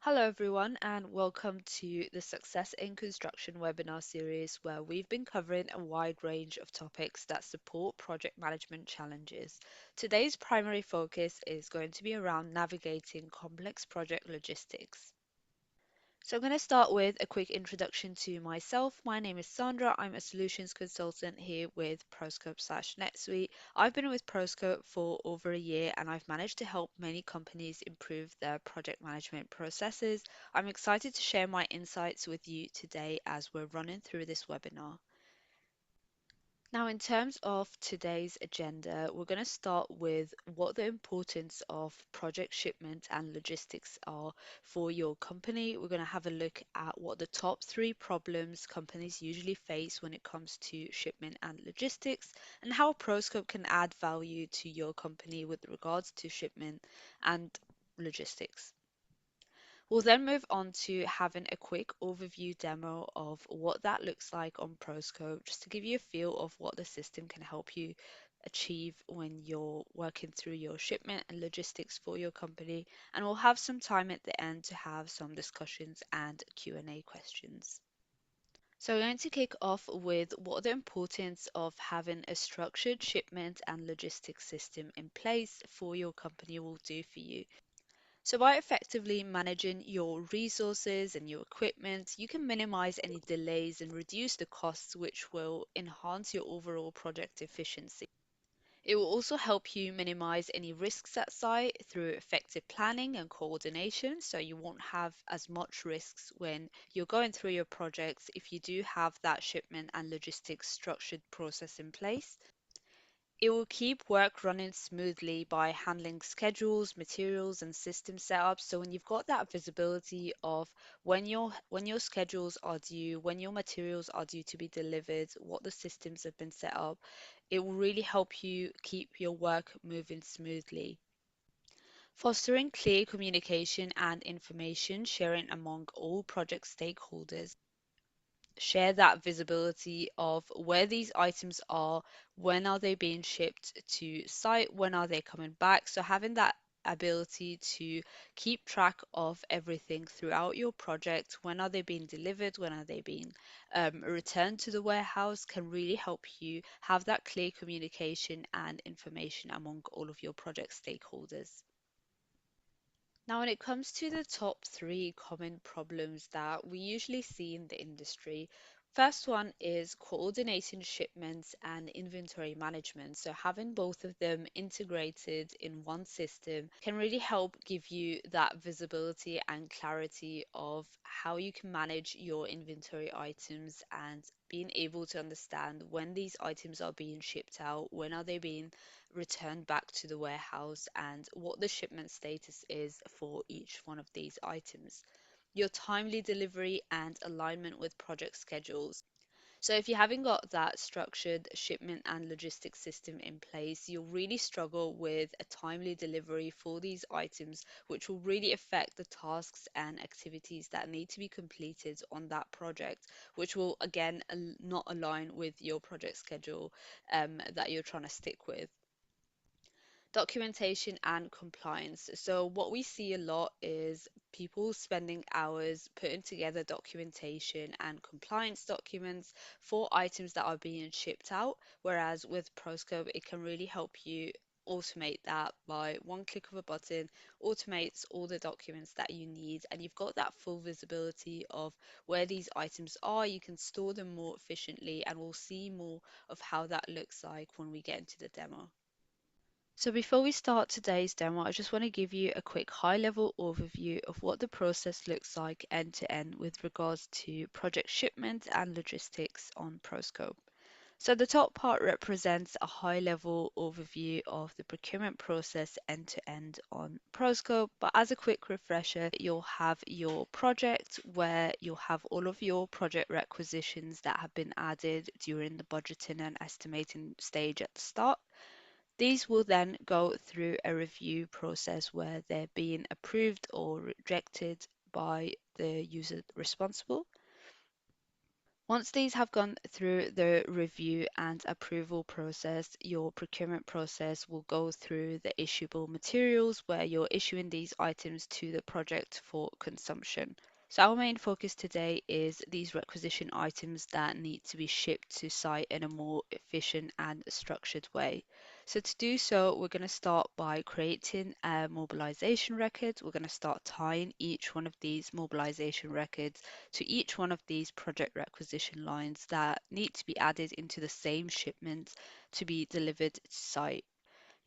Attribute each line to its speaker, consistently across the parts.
Speaker 1: Hello, everyone, and welcome to the Success in Construction webinar series, where we've been covering a wide range of topics that support project management challenges. Today's primary focus is going to be around navigating complex project logistics. So I'm going to start with a quick introduction to myself. My name is Sandra. I'm a solutions consultant here with ProScope/NetSuite. I've been with ProScope for over a year and I've managed to help many companies improve their project management processes. I'm excited to share my insights with you today as we're running through this webinar. Now, in terms of today's agenda, we're going to start with what the importance of project shipment and logistics are for your company. We're going to have a look at what the top three problems companies usually face when it comes to shipment and logistics, and how ProScope can add value to your company with regards to shipment and logistics. We'll then move on to having a quick overview demo of what that looks like on ProScope, just to give you a feel of what the system can help you achieve when you're working through your shipment and logistics for your company. And we'll have some time at the end to have some discussions and Q&A questions. So we're going to kick off with what the importance of having a structured shipment and logistics system in place for your company will do for you. So by effectively managing your resources and your equipment, you can minimize any delays and reduce the costs, which will enhance your overall project efficiency. It will also help you minimize any risks at site through effective planning and coordination, so you won't have as much risks when you're going through your projects if you do have that shipment and logistics structured process in place. It will keep work running smoothly by handling schedules, materials, and system setups. So when you've got that visibility of when your schedules are due, when your materials are due to be delivered, what the systems have been set up, it will really help you keep your work moving smoothly. Fostering clear communication and information sharing among all project stakeholders. Share that visibility of where these items are, when are they being shipped to site, when are they coming back. So having that ability to keep track of everything throughout your project, when are they being delivered, when are they being returned to the warehouse, can really help you have that clear communication and information among all of your project stakeholders. Now, when it comes to the top three common problems that we usually see in the industry, first one is coordinating shipments and inventory management. So, having both of them integrated in one system can really help give you that visibility and clarity of how you can manage your inventory items and being able to understand when these items are being shipped out, when are they being returned back to the warehouse, and what the shipment status is for each one of these items. Your timely delivery and alignment with project schedules. So, if you haven't got that structured shipment and logistics system in place, you'll really struggle with a timely delivery for these items, which will really affect the tasks and activities that need to be completed on that project, which will again not align with your project schedule that you're trying to stick with. Documentation and compliance. So, what we see a lot is people spending hours putting together documentation and compliance documents for items that are being shipped out, whereas with ProScope, it can really help you automate that by one click of a button, automates all the documents that you need, and you've got that full visibility of where these items are. You can store them more efficiently, and we'll see more of how that looks like when we get into the demo. So before we start today's demo, I just want to give you a quick high-level overview of what the process looks like end to end with regards to project shipment and logistics on ProScope. So the top part represents a high-level overview of the procurement process end to end on ProScope, but as a quick refresher, you'll have your project where you'll have all of your project requisitions that have been added during the budgeting and estimating stage at the start. These will then go through a review process where they're being approved or rejected by the user responsible. Once these have gone through the review and approval process, your procurement process will go through the issuable materials where you're issuing these items to the project for consumption. So our main focus today is these requisition items that need to be shipped to site in a more efficient and structured way. So to do so, we're going to start by creating a mobilization record. We're going to start tying each one of these mobilization records to each one of these project requisition lines that need to be added into the same shipment to be delivered to site.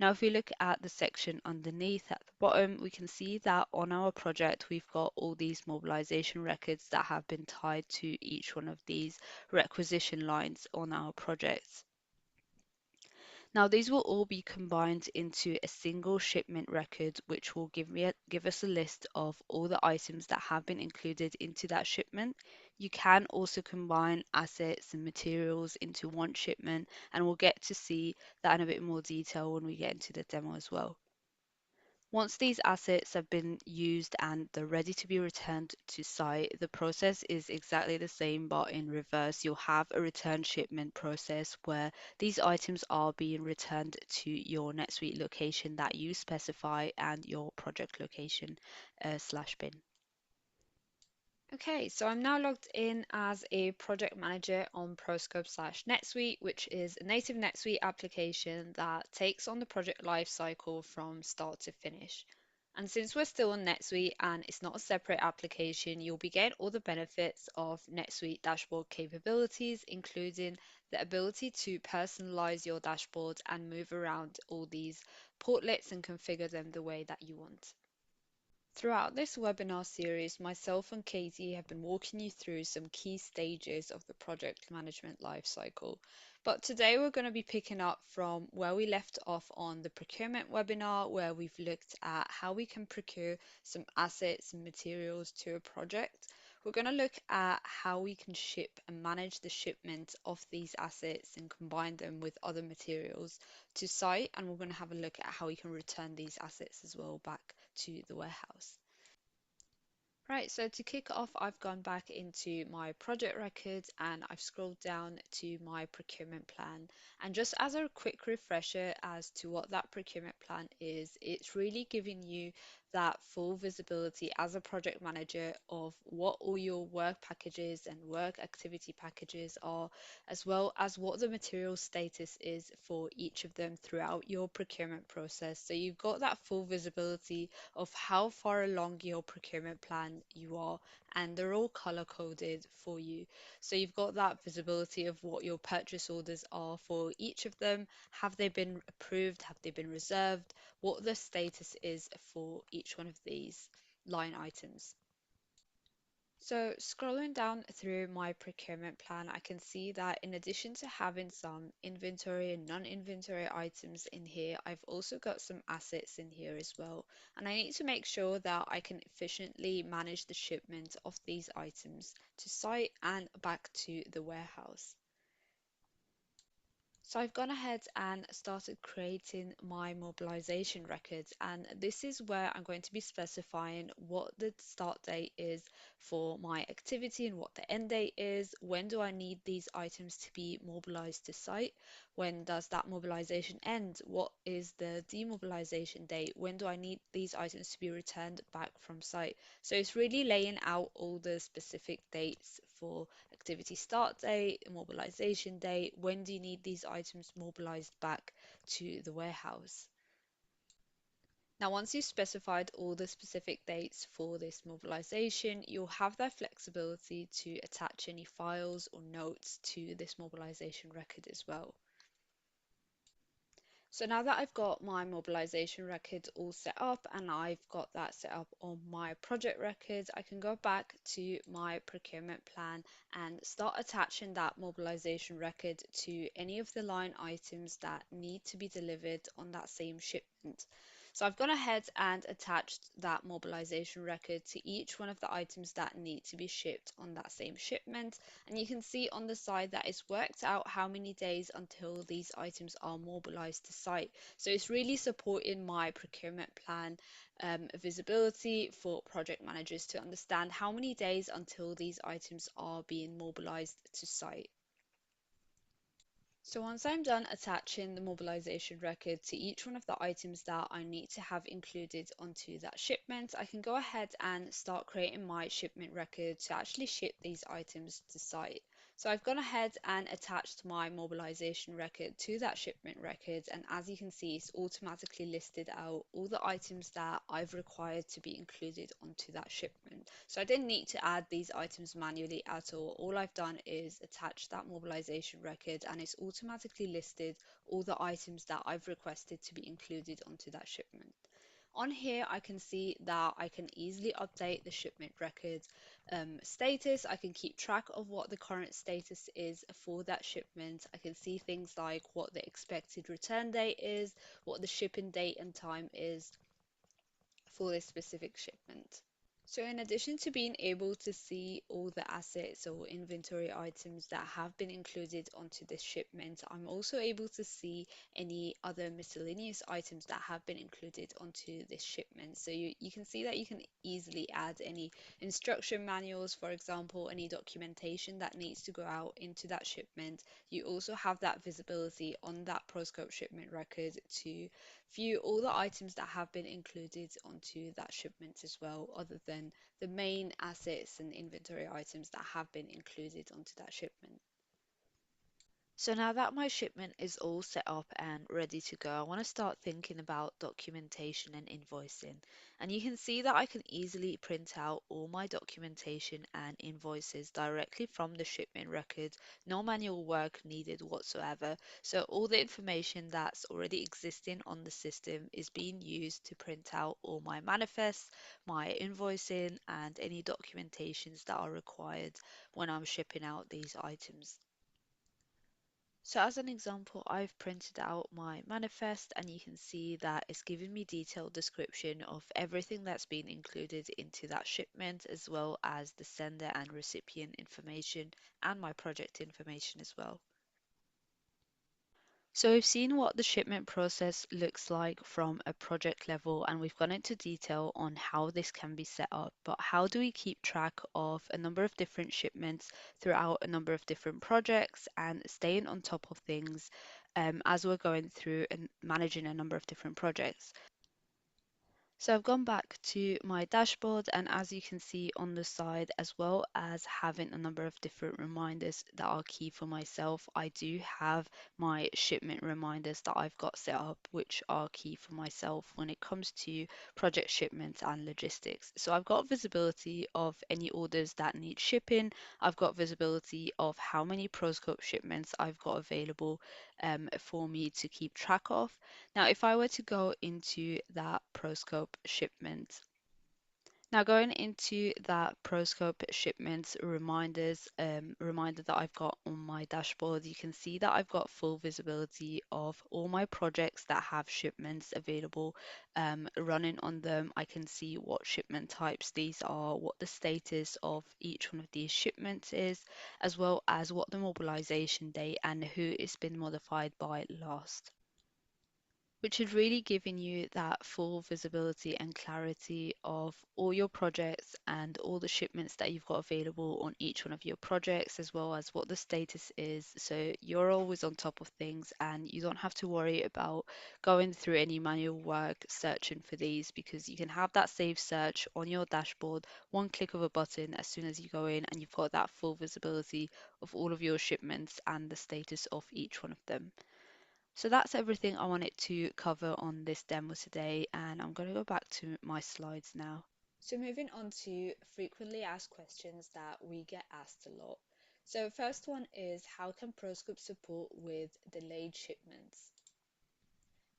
Speaker 1: Now, if we look at the section underneath at the bottom, we can see that on our project, we've got all these mobilization records that have been tied to each one of these requisition lines on our project. Now, these will all be combined into a single shipment record, which will give us a list of all the items that have been included into that shipment. You can also combine assets and materials into one shipment, and we'll get to see that in a bit more detail when we get into the demo as well. Once these assets have been used and they're ready to be returned to site, the process is exactly the same, but in reverse. You'll have a return shipment process where these items are being returned to your NetSuite location that you specify and your project location slash bin. Okay, so I'm now logged in as a project manager on ProScope slash NetSuite, which is a native NetSuite application that takes on the project lifecycle from start to finish. And since we're still on NetSuite and it's not a separate application, you'll be getting all the benefits of NetSuite dashboard capabilities, including the ability to personalize your dashboard and move around all these portlets and configure them the way that you want. Throughout this webinar series, myself and Katie have been walking you through some key stages of the project management lifecycle. But today we're going to be picking up from where we left off on the procurement webinar, where we've looked at how we can procure some assets and materials to a project. We're going to look at how we can ship and manage the shipment of these assets and combine them with other materials to site. And we're going to have a look at how we can return these assets as well back to the warehouse. Right, so to kick off, I've gone back into my project records and I've scrolled down to my procurement plan. And just as a quick refresher as to what that procurement plan is, it's really giving you that full visibility as a project manager of what all your work packages and work activity packages are, as well as what the material status is for each of them throughout your procurement process. So you've got that full visibility of how far along your procurement plan you are, and they're all color coded for you. So you've got that visibility of what your purchase orders are for each of them. Have they been approved? Have they been reserved? What the status is for each one of these line items. So scrolling down through my procurement plan, I can see that in addition to having some inventory and non-inventory items in here, I've also got some assets in here as well. And I need to make sure that I can efficiently manage the shipment of these items to site and back to the warehouse. So I've gone ahead and started creating my mobilization records, and this is where I'm going to be specifying what the start date is for my activity and what the end date is. When do I need these items to be mobilized to site? When does that mobilization end? What is the demobilization date? When do I need these items to be returned back from site? So it's really laying out all the specific dates for activity start date, mobilization date, when do you need these items mobilized back to the warehouse. Now, once you've specified all the specific dates for this mobilization, you'll have that flexibility to attach any files or notes to this mobilization record as well. So now that I've got my mobilization record all set up and I've got that set up on my project records, I can go back to my procurement plan and start attaching that mobilization record to any of the line items that need to be delivered on that same shipment. So I've gone ahead and attached that mobilization record to each one of the items that need to be shipped on that same shipment. And you can see on the side that it's worked out how many days until these items are mobilized to site. So it's really supporting my procurement plan visibility for project managers to understand how many days until these items are being mobilized to site. So once I'm done attaching the mobilization record to each one of the items that I need to have included onto that shipment, I can go ahead and start creating my shipment record to actually ship these items to site. So I've gone ahead and attached my mobilization record to that shipment record, and as you can see, it's automatically listed out all the items that I've required to be included onto that shipment. So I didn't need to add these items manually at all. All I've done is attach that mobilization record, and it's automatically listed all the items that I've requested to be included onto that shipment. On here, I can see that I can easily update the shipment record status. I can keep track of what the current status is for that shipment. I can see things like what the expected return date is, what the shipping date and time is for this specific shipment. So in addition to being able to see all the assets or inventory items that have been included onto this shipment, I'm also able to see any other miscellaneous items that have been included onto this shipment. So you can see that you can easily add any instruction manuals, for example, any documentation that needs to go out into that shipment. You also have that visibility on that ProScope shipment record to view all the items that have been included onto that shipment as well, other than the main assets and inventory items that have been included onto that shipment. So now that my shipment is all set up and ready to go, I want to start thinking about documentation and invoicing. And you can see that I can easily print out all my documentation and invoices directly from the shipment record. No manual work needed whatsoever. So all the information that's already existing on the system is being used to print out all my manifests, my invoicing, and any documentations that are required when I'm shipping out these items. So as an example, I've printed out my manifest and you can see that it's giving me detailed description of everything that's been included into that shipment, as well as the sender and recipient information and my project information as well. So we've seen what the shipment process looks like from a project level, and we've gone into detail on how this can be set up. But how do we keep track of a number of different shipments throughout a number of different projects and staying on top of things as we're going through and managing a number of different projects? So I've gone back to my dashboard, and as you can see on the side, as well as having a number of different reminders that are key for myself, I do have my shipment reminders that I've got set up, which are key for myself when it comes to project shipments and logistics. So I've got visibility of any orders that need shipping. I've got visibility of how many ProScope shipments I've got available for me to keep track of. Now, if I were to go into that ProScope shipment, now going into that ProScope shipments reminder that I've got on my dashboard, you can see that I've got full visibility of all my projects that have shipments available running on them. I can see what shipment types these are, what the status of each one of these shipments is, as well as what the mobilization date and who it's been modified by last, which is really giving you that full visibility and clarity of all your projects and all the shipments that you've got available on each one of your projects, as well as what the status is. So you're always on top of things and you don't have to worry about going through any manual work searching for these, because you can have that saved search on your dashboard, one click of a button as soon as you go in, and you've got that full visibility of all of your shipments and the status of each one of them. So that's everything I wanted to cover on this demo today, and I'm going to go back to my slides now. So moving on to frequently asked questions that we get asked a lot. So first one is, how can ProScope support with delayed shipments?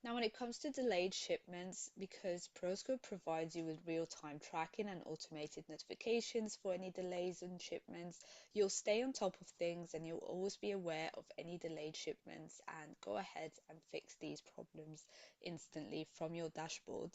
Speaker 1: Now, when it comes to delayed shipments, because ProScope provides you with real-time tracking and automated notifications for any delays in shipments, you'll stay on top of things and you'll always be aware of any delayed shipments and go ahead and fix these problems instantly from your dashboard.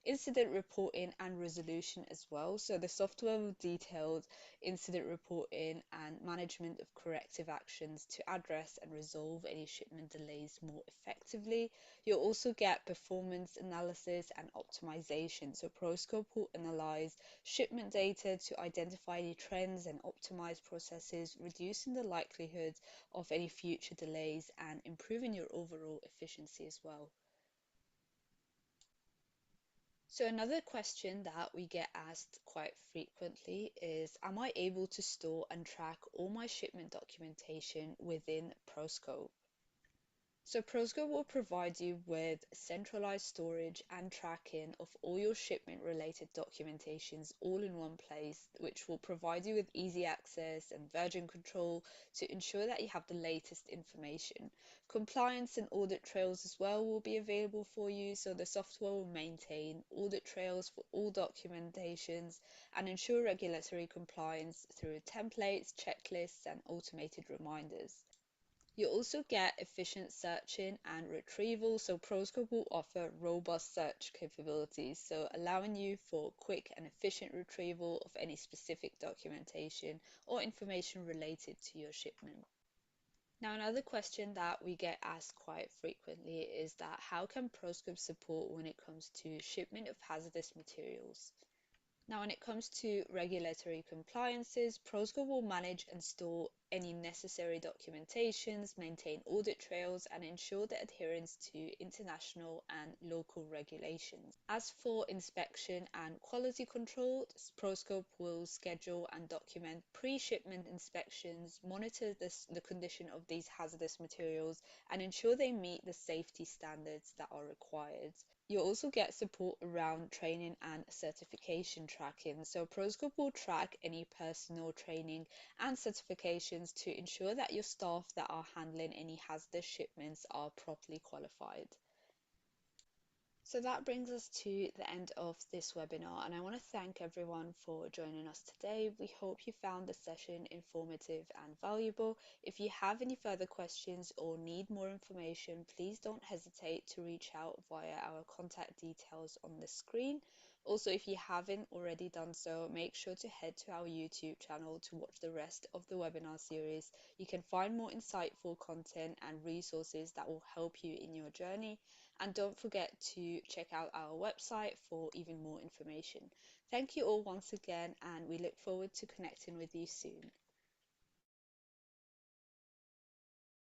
Speaker 1: Incident reporting and resolution as well. So the software will detail incident reporting and management of corrective actions to address and resolve any shipment delays more effectively. You'll also get performance analysis and optimization. So ProScope will analyze shipment data to identify any trends and optimize processes, reducing the likelihood of any future delays and improving your overall efficiency as well. So another question that we get asked quite frequently is, am I able to store and track all my shipment documentation within ProScope? So ProScope will provide you with centralized storage and tracking of all your shipment related documentations all in one place, which will provide you with easy access and version control to ensure that you have the latest information. Compliance and audit trails as well will be available for you, so the software will maintain audit trails for all documentations and ensure regulatory compliance through templates, checklists, and automated reminders. You also get efficient searching and retrieval, so ProScope will offer robust search capabilities, so allowing you for quick and efficient retrieval of any specific documentation or information related to your shipment. Now, another question that we get asked quite frequently is that how can ProScope support when it comes to shipment of hazardous materials? Now, when it comes to regulatory compliances, ProScope will manage and store any necessary documentations, maintain audit trails, and ensure the adherence to international and local regulations. As for inspection and quality control, ProScope will schedule and document pre-shipment inspections, monitor the condition of these hazardous materials, and ensure they meet the safety standards that are required. You'll also get support around training and certification tracking. So ProScope will track any personal training and certifications to ensure that your staff that are handling any hazardous shipments are properly qualified. So that brings us to the end of this webinar, and I want to thank everyone for joining us today. We hope you found the session informative and valuable. If you have any further questions or need more information, please don't hesitate to reach out via our contact details on the screen. Also, if you haven't already done so, make sure to head to our YouTube channel to watch the rest of the webinar series. You can find more insightful content and resources that will help you in your journey. And don't forget to check out our website for even more information. Thank you all once again, and we look forward to connecting with you soon.